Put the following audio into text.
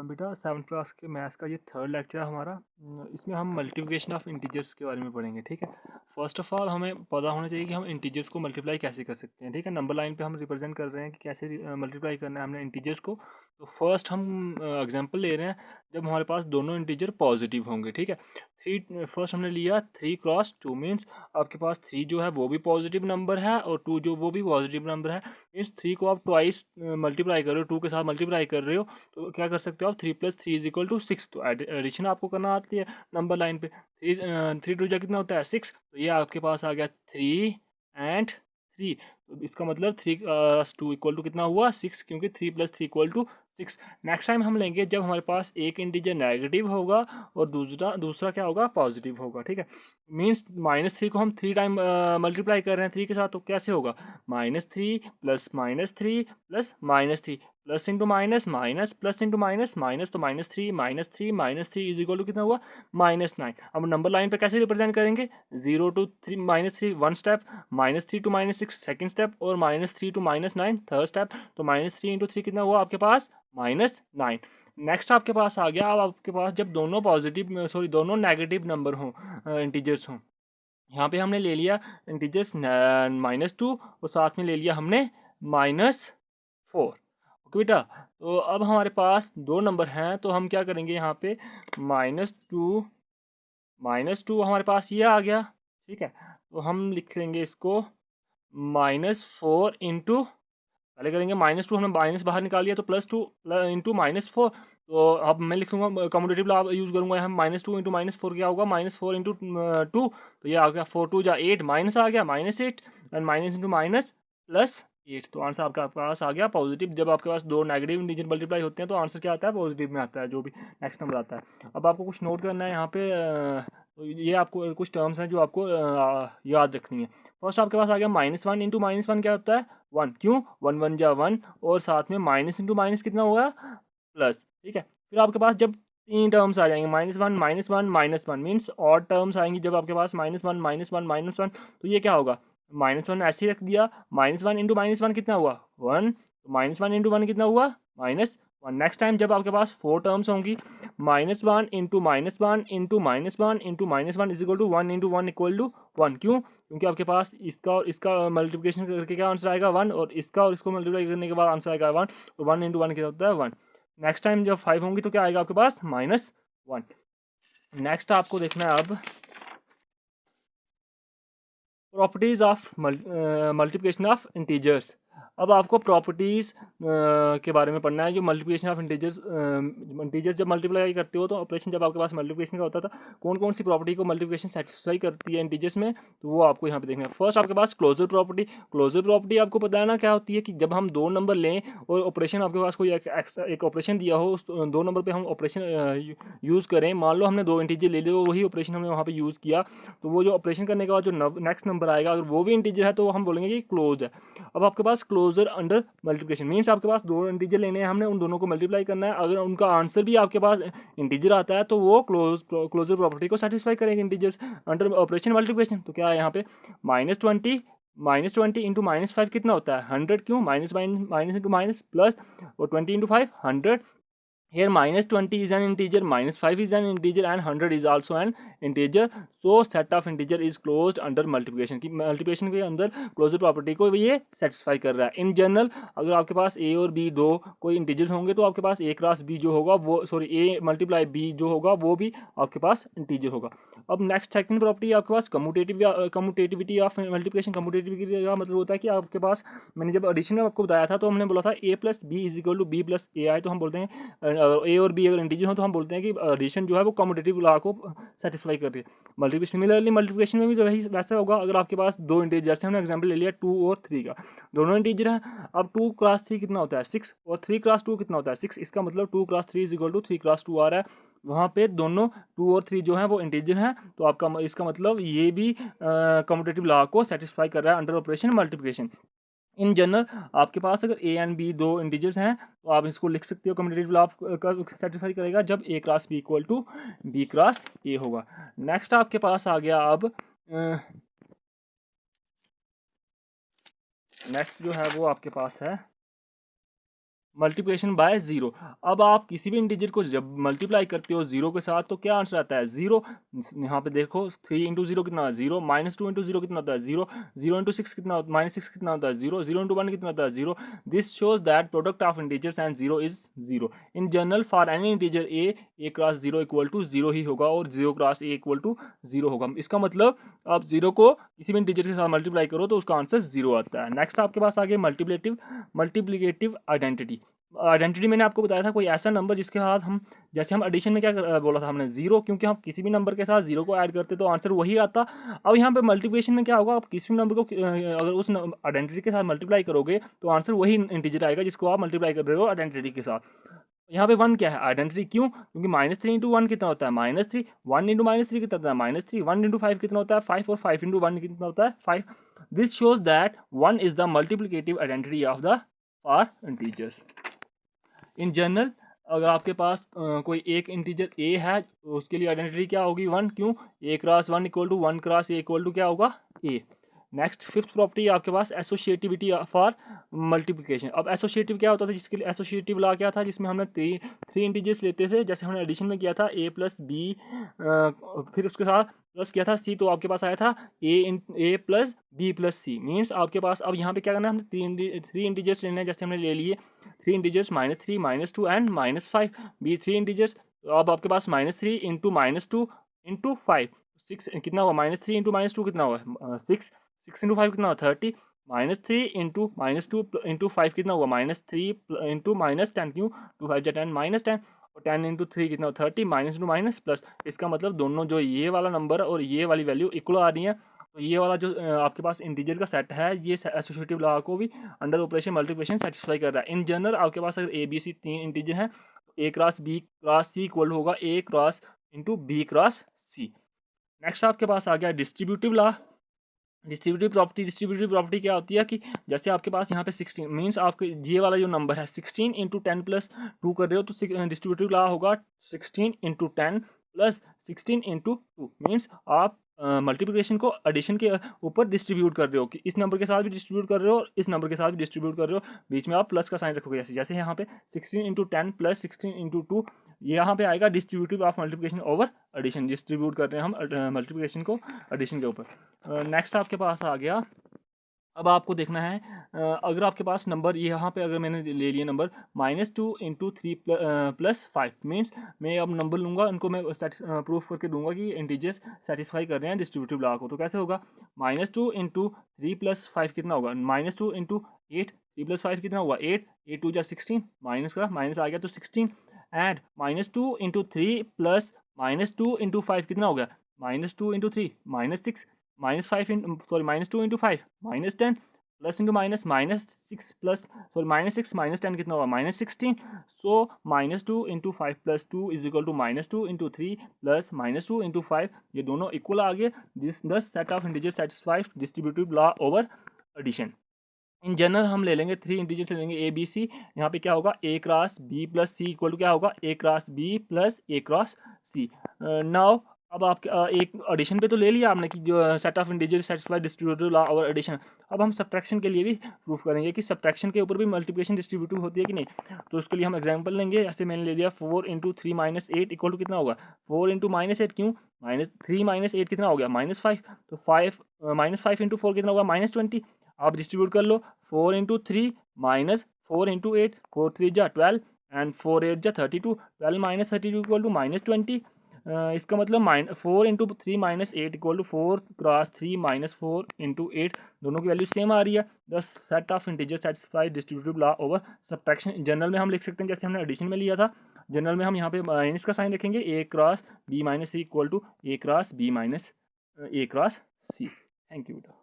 बेटा 7th class के maths का ये थर्ड लेक्चर है हमारा। इसमें हम मल्टीप्लिकेशन ऑफ इंटीजर्स के बारे में पढ़ेंगे, ठीक है। फर्स्ट ऑफ ऑल हमें पता होना चाहिए कि हम इंटीजर्स को मल्टीप्लाई कैसे कर सकते हैं, ठीक है। नंबर लाइन पे हम रिप्रेजेंट कर रहे हैं कि कैसे मल्टीप्लाई करना है हमने इंटीजर्स को। तो फर्स्ट हम एग्जांपल ले रहे हैं जब हमारे पास दोनों इंटीजर पॉजिटिव होंगे, ठीक है। फर्स्ट हमने लिया 3 × 2 मीन्स आपके पास 3 जो है वो भी पॉजिटिव नंबर है और 2 जो वो भी पॉजिटिव नंबर है। मीन्स 3 को आप ट्वाइस मल्टीप्लाई कर रहे हो, 2 के साथ मल्टीप्लाई कर रहे हो, तो क्या कर सकते हो आप 3 + 3 = 6। तो एडिशन आपको करना आती है नंबर लाइन पे। 3 2 कितना होता है 6। तो ये आपके पास आ गया 3 एंड 3। तो इसका मतलब 3 + 2 = कितना हुआ 6, क्योंकि 3 + 3 = 6। नेक्स्ट टाइम हम लेंगे जब हमारे पास एक इंटीजर नेगेटिव होगा और दूसरा क्या होगा पॉजिटिव होगा, ठीक है। मीन्स -3 को हम 3 टाइम मल्टीप्लाई कर रहे हैं 3 के साथ, तो कैसे होगा -3 + -3 + -3 plus into minus minus plus into minus minus, तो -3 -3 = कितना हुआ -9। अब नंबर लाइन पे कैसे रिप्रेजेंट करेंगे 0 to 3 -3 one step, -3 to -6 second step और -3 to -9 थर्ड स्टेप। तो -3 × 3 कितना हुआ आपके पास -9। नेक्स्ट आपके पास आ गया, अब आपके पास जब दोनों नेगेटिव नंबर हों, इंटीजर्स हों। यहाँ पे हमने ले लिया इंटीजर्स -2 और साथ में ले लिया हमने -4। ओके बेटा, तो अब हमारे पास दो नंबर हैं, तो हम क्या करेंगे यहाँ पे -2 हमारे पास ये आ गया, ठीक है। तो हम लिख लेंगे इसको -4 इंटू, पहले करेंगे -2, हमने माइनस बाहर निकाल लिया तो +2 इंटू -4। तो अब मैं लिखूंगा कम्यूटेटिव लॉ यूज़ करूंगा यहाँ, -2 इंटू -4 क्या होगा -4 इंटू 2। तो ये आ गया 4 2 जा 8, माइनस आ गया -8 एंड माइनस इंटू माइनस +8। तो आंसर आपका पास आ गया पॉजिटिव। जब आपके पास दो नेगेटिव इंटीजर मल्टीप्लाई होते हैं तो आंसर क्या आता है पॉजिटिव में आता है, जो भी नेक्स्ट नंबर आता है। अब आपको कुछ नोट करना है यहाँ पे, तो ये आपको कुछ टर्म्स हैं जो आपको याद रखनी है। फर्स्ट आपके पास आ गया -1 इंटू -1 क्या होता है 1, क्यों 1 1 जा 1 और साथ में माइनस इंटू माइनस कितना होगा प्लस, ठीक है। फिर आपके पास जब तीन टर्म्स आ जाएंगे -1 -1 -1 मीन्स ऑड टर्म्स आएंगी जब आपके पास -1 -1 -1, तो ये क्या होगा -1 ऐसे ही रख दिया। -1 इंटू -1 कितना हुआ 1, तो -1 इंटू 1 कितना हुआ -1। नेक्स्ट टाइम जब आपके पास 4 टर्म्स होंगी -1 इंटू -1 इंटू -1 इंटू -1 = 1 इंटू 1 = 1, क्यों क्योंकि आपके पास इसका और इसका मल्टीप्लिकेशन करके क्या आंसर आएगा 1, और इसका और इसको मल्टीप्लाई करने के बाद आंसर आएगा 1। तो 1 इंटू 1 क्या होता है 1। नेक्स्ट टाइम जब 5 होंगी तो क्या आएगा आपके पास -1। नेक्स्ट आपको देखना है अब properties of multiplication of integers. अब आपको प्रॉपर्टीज के बारे में पढ़ना है जो मल्टीप्लिकेशन ऑफ इंटीजर्स जब मल्टीप्लाई करते हो तो ऑपरेशन जब आपके पास मल्टीप्लिकेशन का होता था कौन कौन सी प्रॉपर्टी को मल्टीप्लिकेशन सेटिस्फाई करती है इंटीजर्स में, तो वो आपको यहाँ पे देखना है। फर्स्ट आपके पास क्लोजर प्रॉपर्टी आपको पता है ना क्या होती है कि जब हम दो नंबर लें और ऑपरेशन आपके पास कोई एक ऑपरेशन दिया हो, उस दो नंबर पर हम ऑपरेशन यूज़ करें, मान लो हमने दो इंटीजर ले लिया वही ऑपरेशन हमने वहाँ पर यूज़ किया, तो वो जो ऑपरेशन करने के बाद जो नेक्स्ट नंबर आएगा अगर वो भी इंटीजर है तो हम बोलेंगे कि क्लोज है। अब आपके पास क्लोजर अंडर मल्टीप्लिकेशन मीन्स आपके पास दो इंटीजर लेने हैं, हमने उन दोनों को मल्टीप्लाई करना है, अगर उनका आंसर भी आपके पास इंटीजर आता है तो वो क्लोजर प्रॉपर्टी को सेटिस्फाई करेंगे इंटीजर्स अंडर ऑपरेशन मल्टीप्लिकेशन। तो क्या है यहाँ पे -20 इंटू -5 कितना होता है 100, क्यों माइनस इंटू माइनस प्लस, और 20 into 5 100। Here -20 is an integer, -5 is an integer and 100 is also an integer. So set of integer is closed under multiplication की मल्टीप्लिकेशन के अंदर क्लोजर प्रॉपर्टी को ये सेटिस्फाई कर रहा है। इन जनरल अगर आपके पास a और b दो कोई इंटीजर्स होंगे तो आपके पास a क्रॉस b जो होगा वो a मल्टीप्लाई b जो होगा वो भी आपके पास इंटीजर होगा। अब नेक्स्ट सेकंड प्रॉपर्टी आपके पास कम्यूटेटिविटी ऑफ मल्टीप्लिकेशन। कम्यूटेटिविटी का मतलब होता है कि आपके पास, मैंने जब एडिशन में आपको बताया था तो हमने बोला था a + b = b + a आए, तो हम बोलते हैं ए और बी अगर इंटीजर हो तो हम बोलते हैं कि एडिशन जो है वो कम्यूटेटिव लॉ को सेटिस्फाई कर रही है। मल्टीप्लिकेशन सिमिलरली मल्टीप्लिकेशन में भी जो है वैसा होगा, अगर आपके पास दो इंटीजर, जैसे हमने एग्जांपल ले लिया 2 और 3 का, दोनों इंटीजर हैं। अब 2 × 3 कितना होता है 6 और 3 × 2 कितना होता है 6। इसका मतलब 2 × 3 = 3 × 2 आ रहा है, वहाँ पे दोनों 2 और 3 जो है वो इंटीजर हैं। तो आपका इसका मतलब ये भी कम्यूटेटिव लॉ को सेटिस्फाई कर रहा है under operation multiplication. In general आपके पास अगर a एंड b दो इंटीजर्स हैं तो आप इसको लिख सकते हो कम्यूटेटिव लॉ का सेटिस्फाई करेगा जब a cross b = b cross a होगा। नेक्स्ट आपके पास आ गया अब नेक्स्ट जो है वो आपके पास है मल्टीप्लिकेशन बाय ज़ीरो। अब आप किसी भी इंटीजर को जब मल्टीप्लाई करते हो ज़ीरो के साथ तो क्या आंसर आता है? ज़ीरो। यहाँ पे देखो 3 इंटू ज़ीरो कितना है? ज़ीरो। -2 इंटू ज़ीरो कितना होता है? ज़ीरो। 0 इंटू 6 कितना होता है? -6 कितना होता है? ज़ीरो। 0 इंटू 1 कितना होता है? Zero. This shows that product of integers and zero is zero. In general for any integer a cross zero equal to zero ही होगा और 0 cross a equal to zero होगा। इसका मतलब आप ज़ीरो को किसी भी इंटीजर के साथ मल्टीप्लाई करो तो उसका आंसर ज़ीरो आता है। नेक्स्ट आपके पास आ गया मल्टीप्लिकेटिव आइडेंटिटी। आइडेंटिटी मैंने आपको बताया था कोई ऐसा नंबर जिसके साथ हम, जैसे हम एडिशन में क्या बोला था हमने, ज़ीरो, क्योंकि हम किसी भी नंबर के साथ ज़ीरो को ऐड करते तो आंसर वही आता। अब यहाँ पे मल्टीप्लिकेशन में क्या होगा, आप किसी भी नंबर को अगर उस आइडेंटिटी के साथ मल्टीप्लाई करोगे तो आंसर वही इंटीजर आएगा जिसको आप मल्टीप्लाई कर रहे हो आइडेंटिटी के साथ। यहाँ पे वन क्या है? आइडेंटिटी। क्यों? क्योंकि -3 इंटू वन कितना होता है? -3। 1 इंटू -3 कितना होता है? -3। 1 इंटू 5 कितना होता है? 5। और 5 इंटू 1 कितना होता है? 5। This shows that 1 is the multiplicative identity of the for integers. In general अगर आपके पास कोई एक इंटीजर ए है तो उसके लिए आइडेंटिटी क्या होगी? 1। क्यों? A cross 1 equal to 1 cross a equal to क्या होगा? ए। नेक्स्ट फिफ्थ प्रॉपर्टी आपके पास एसोसिएटिविटी फॉर मल्टीप्लिकेशन। अब एसोसिएटिव क्या होता था? जिसके लिए एसोसिएटिव लॉ क्या था? जिसमें हमने थ्री इंटीजर्स लेते थे, जैसे हमने एडिशन में किया था ए प्लस बी, फिर उसके साथ प्लस किया था सी, तो आपके पास आया था ए प्लस बी प्लस सी। मीन्स आपके पास अब यहाँ पे क्या करना है? हमने थ्री इंटीजर्स लेने हैं, जैसे हमने ले लिए थ्री इंटीजर्स -3 -2 एंड -5। बी थ्री इंटीजर्स, तो अब आपके पास -3 इंटू -2 इंटू 5, 6 कितना हुआ? -3 इंटू -2 कितना हुआ? 6। 6 इंटू 5 कितना हुआ? 30। -3 इंटू -2 इंटू 5 कितना हुआ? -3 इंटू -10। क्यों? 2 5 10 -10। और 10 इंटू 3 कितना हुआ? 30। Minus into minus plus. इसका मतलब दोनों जो ये वाला नंबर और ये वाली वैल्यू इक्वल आ रही है। तो ये वाला जो आपके पास इंटीजर का सेट है, ये एसोसिएटिव लॉ को भी अंडर ऑपरेशन मल्टीप्लिकेशन सेटिस्फाई कर रहा है। इन जनरल आपके पास अगर ए बी सी तीन इंटीजर हैं तो ए क्रॉस बी क्रॉस सी इक्वल होगा a cross into B cross C. Next आपके पास आ गया डिस्ट्रीब्यूटिव लॉ। डिस्ट्रीब्यूटिव प्रॉपर्टी क्या होती है कि जैसे आपके पास यहाँ पे 16 मीन्स आपके ये वाला जो नंबर है 16 इंटू 10 प्लस 2 कर रहे हो तो डिस्ट्रीब्यूटिव लॉ होगा 16 इंटू 10 प्लस 16 इंटू 2। मीन्स आप मल्टीप्लिकेशन को एडिशन के ऊपर डिस्ट्रीब्यूट कर रहे हो कि इस नंबर के साथ भी डिस्ट्रीब्यूट कर रहे हो और इस नंबर के साथ भी डिस्ट्रीब्यूट कर रहे हो, बीच में आप प्लस का साइन रखोगे। जैसे जैसे यहाँ पे 16 इंटू 10 प्लस 16 इंटू 2, यहाँ पे आएगा distributive of multiplication over addition. Distribute कर रहे हैं हम मल्टीप्लिकेशन को एडिशन के ऊपर। नेक्स्ट आपके पास आ गया, अब आपको देखना है अगर आपके पास नंबर यहाँ पे अगर मैंने ले लिया नंबर -2 इंटू 3 प्लस 5, मीन्स मैं अब नंबर लूँगा, उनको मैं प्रूफ करके दूंगा कि इंटीजर्स सेटिस्फाई कर रहे हैं डिस्ट्रीब्यूटिव लॉ को। तो कैसे होगा? -2 इंटू 3 प्लस 5 कितना होगा? -2 इंटू 8, 3 प्लस 5 कितना हुआ? 8, 8 2 जा 16, माइनस का माइनस आ गया तो 16, एंड -2 इंटू 3 प्लस -2 इंटू 5 कितना हो गया? -2 into 3 -6, -2 into 5 -10, plus into minus -6 प्लस -6 -10 कितना होगा? -16। So -2 into 5 plus 2 is equal to -2 into 3 plus -2 into 5, ये दोनों इक्वल आ गए। This the set of integer satisfies distributive law over addition. In general हम ले लेंगे थ्री इंटीजर्स ले लेंगे ए बी सी। यहाँ पे क्या होगा? A cross b plus c equal to क्या होगा? A cross b plus a cross c. Now अब आप एक एडिशन पे तो ले लिया आपने कि जो set of integer satisfy distributive law और एडिशन। अब हम सब्ट्रैक्शन के लिए भी प्रूफ करेंगे कि सब्ट्रैक्शन के ऊपर भी मल्टीप्लिकेशन डिस्ट्रीब्यूटिव होती है कि नहीं। तो उसके लिए हम एग्जांपल लेंगे। ऐसे मैंने ले लिया 4 इंटू 3 माइनस 8 इक्वल टू कितना होगा? 4 इंटू -8। क्यों? -3 -8 कितना हो गया? -5। तो 5 -5 इंटू 4 कितना होगा? -20। आप डिस्ट्रीब्यूट कर लो। 4 इंटू 3 माइनस 4 इंटू 8, 4 3 जा 12 एंड 4 8 जा 32, 12 माइनस 32 इक्वल टू -20। इसका मतलब 4 into 3 minus 8 equal to 4 cross 3 minus 4 into 8, दोनों की वैल्यू सेम आ रही है। The set of integer satisfy distributive law over subtraction. General में हम लिख सकते हैं जैसे हमने एडिशन में लिया था। जनरल में हम यहाँ पे माइनस का साइन रखेंगे, a cross b minus c equal to a cross b minus a cross c. Thank you बेटा।